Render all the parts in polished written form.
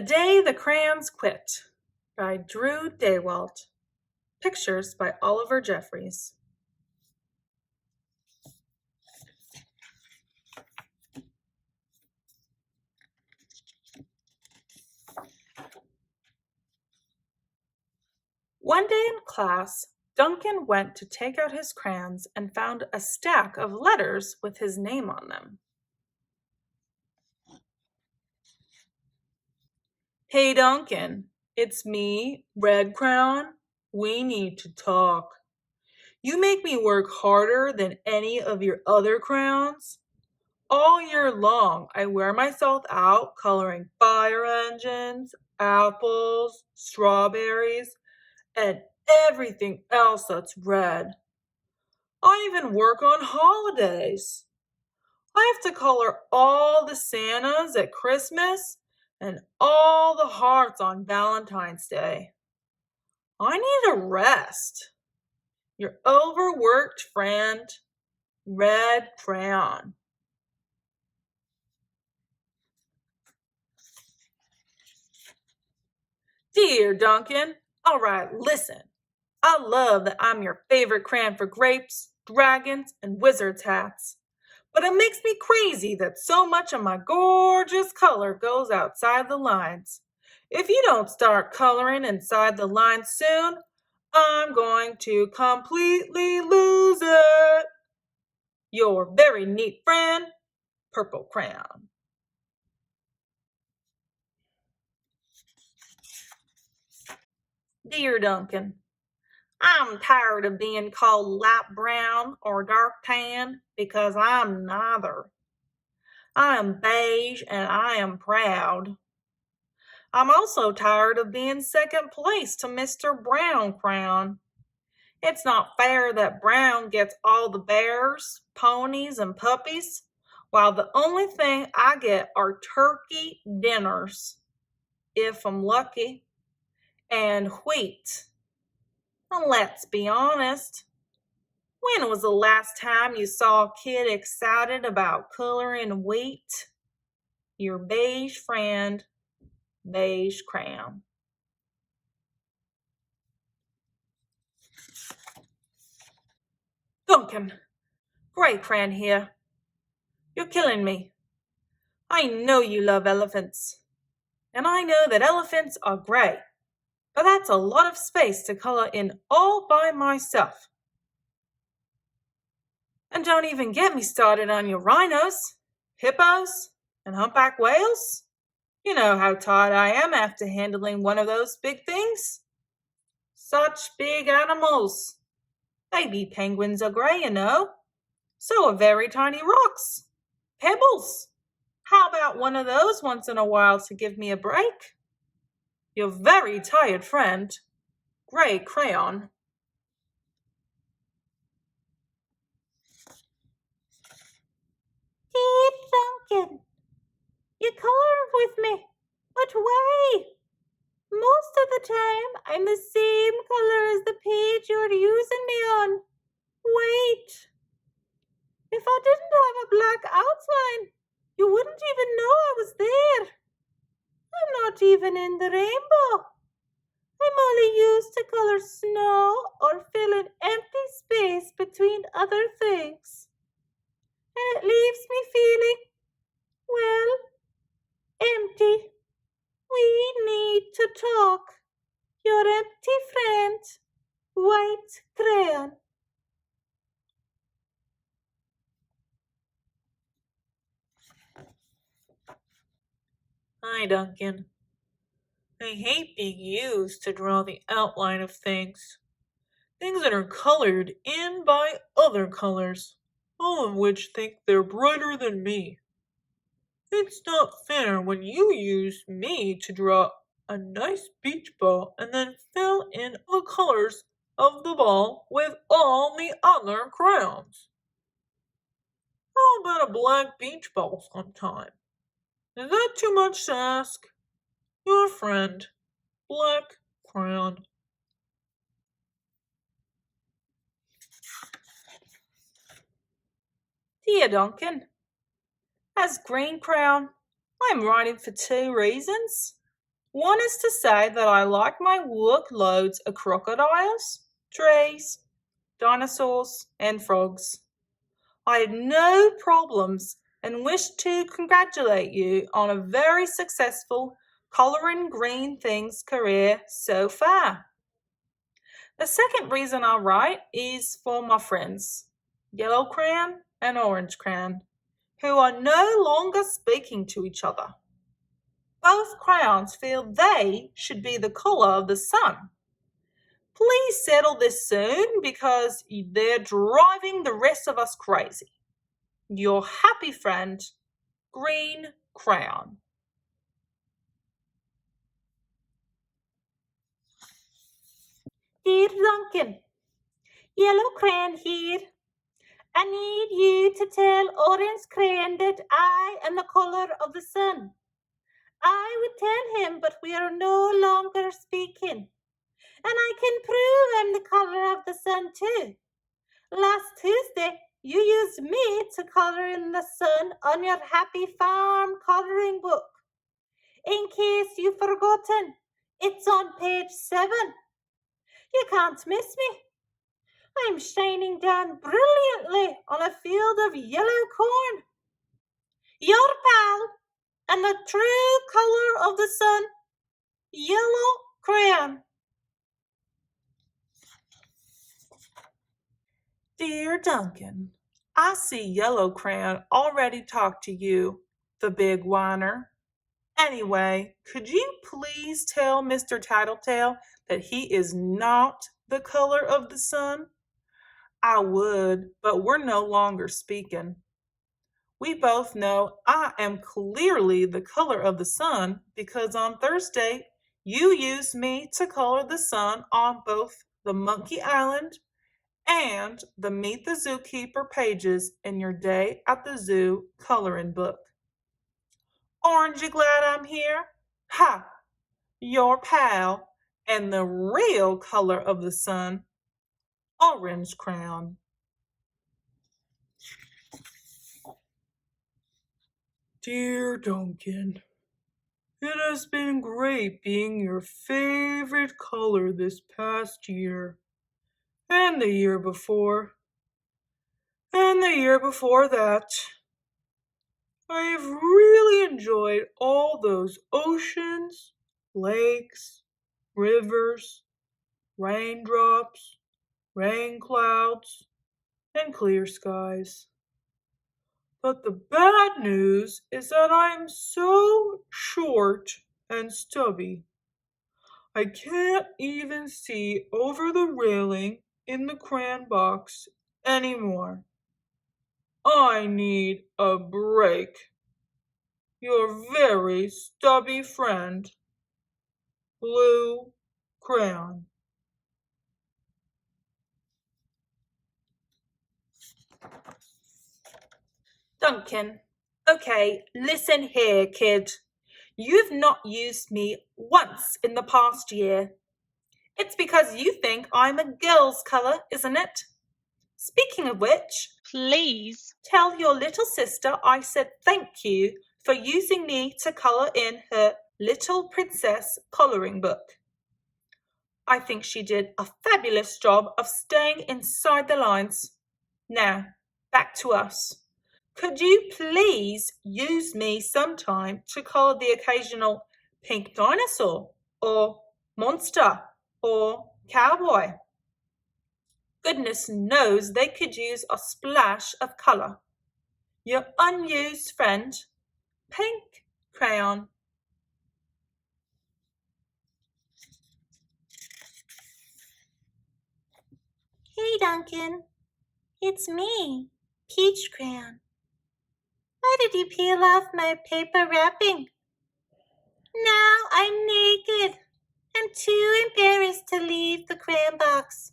The Day the Crayons Quit by Drew Daywalt. Pictures by Oliver Jefferies. One day in class, Duncan went to take out his crayons and found a stack of letters with his name on them. "Hey Duncan, it's me, Red Crayon. We need to talk. You make me work harder than any of your other crayons. All year long, I wear myself out coloring fire engines, apples, strawberries, and everything else that's red. I even work on holidays. I have to color all the Santas at Christmas and all the hearts on Valentine's Day. I need a rest. Your overworked friend, Red Crayon." "Dear Duncan, all right, listen. I love that I'm your favorite crayon for grapes, dragons, and wizards' hats. But it makes me crazy that so much of my gorgeous color goes outside the lines. If you don't start coloring inside the lines soon, I'm going to completely lose it. Your very neat friend, Purple Crayon." "Dear Duncan, I'm tired of being called light brown or dark tan because I'm neither. I am beige and I am proud. I'm also tired of being second place to Mr. Brown Crayon. It's not fair that Brown gets all the bears, ponies, and puppies, while the only thing I get are turkey dinners, if I'm lucky, and wheat. And let's be honest, when was the last time you saw a kid excited about coloring wheat? Your beige friend, Beige Crayon." "Duncan, Gray Crayon here. You're killing me. I know you love elephants, and I know that elephants are gray, but that's a lot of space to color in all by myself. And don't even get me started on your rhinos, hippos, and humpback whales. You know how tired I am after handling one of those big things. Such big animals. Baby penguins are gray, you know. So are very tiny rocks. Pebbles. How about one of those once in a while to give me a break? Your very tired friend, Gray Crayon." "Dear Duncan, you color with me, but why? Most of the time, I'm the same color as the page you're using me on. Wait. If I didn't have a black outline, you wouldn't even know I was there. I'm not even in the rainbow. I'm only used to color snow or fill an empty space between other things. And it leaves me feeling, well, empty. We need to talk. Your empty friend, White Crayon." "Hi, Duncan. I hate being used to draw the outline of things. Things that are colored in by other colors, all of which think they're brighter than me. It's not fair when you use me to draw a nice beach ball and then fill in the colors of the ball with all the other crayons. How about a black beach ball sometime? Is that too much to ask? Your friend, Black Crayon." "Dear Duncan, as Green Crayon, I'm writing for two reasons. One is to say that I like my workloads of crocodiles, trees, dinosaurs, and frogs. I had no problems and wish to congratulate you on a very successful colouring green things career so far. The second reason I write is for my friends, Yellow Crayon and Orange Crayon, who are no longer speaking to each other. Both crayons feel they should be the colour of the sun. Please settle this soon because they're driving the rest of us crazy. Your happy friend, Green Crayon. Dear Duncan, Yellow Crayon here. I need you to tell Orange Crayon that I am the colour of the sun. I would tell him, but we are no longer speaking. And I can prove I'm the colour of the sun too. Last Tuesday, you used me to colour in the sun on your Happy Farm colouring book. In case you've forgotten, it's on page 7. You can't miss me. I'm shining down brilliantly on a field of yellow corn. Your pal and the true colour of the sun, Yellow Crayon. Dear Duncan, I see Yellow Crayon already talked to you, the big whiner. Anyway, could you please tell Mr. Tattletale that he is not the color of the sun? I would, but we're no longer speaking. We both know I am clearly the color of the sun because on Thursday you used me to color the sun on both the Monkey Island and the Meet the Zookeeper pages in your Day at the Zoo coloring book. Aren't you glad I'm here? Ha! Your pal and the real color of the sun, Orange Crayon. Dear Duncan, it has been great being your favorite color this past year, and the year before, and the year before that. I have really enjoyed all those oceans, lakes, rivers, raindrops, rain clouds, and clear skies. But the bad news is that I am so short and stubby. I can't even see over the railing in the crayon box anymore. I need a break. Your very stubby friend, Blue Crayon. Duncan, okay, listen here, kid. You've not used me once in the past year. It's because you think I'm a girl's colour, isn't it? Speaking of which, Please tell your little sister I said thank you for using me to colour in her Little Princess colouring book. I think she did a fabulous job of staying inside the lines. Now, back to us. Could you please use me sometime to colour the occasional pink dinosaur or monster or cowboy? Goodness knows they could use a splash of colour. Your unused friend, Pink Crayon. Hey Duncan, it's me, Peach Crayon. Why did you peel off my paper wrapping? Now I'm naked and too embarrassed to leave the crayon box.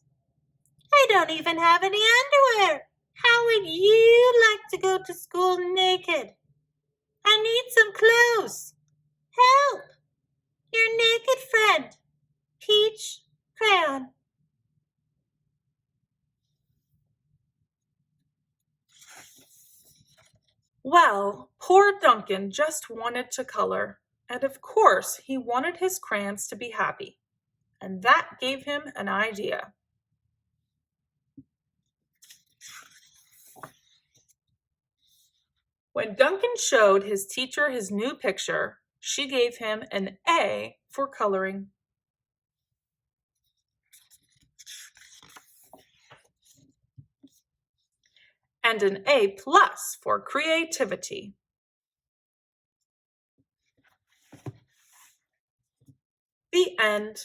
I don't even have any underwear. How would you like to go to school naked? I need some clothes. Help! Your naked friend, Peach Crayon. Well, poor Duncan just wanted to color, And of course, he wanted his crayons to be happy, and that gave him an idea. When Duncan showed his teacher his new picture, she gave him an A for coloring. And an A+ for creativity. The end.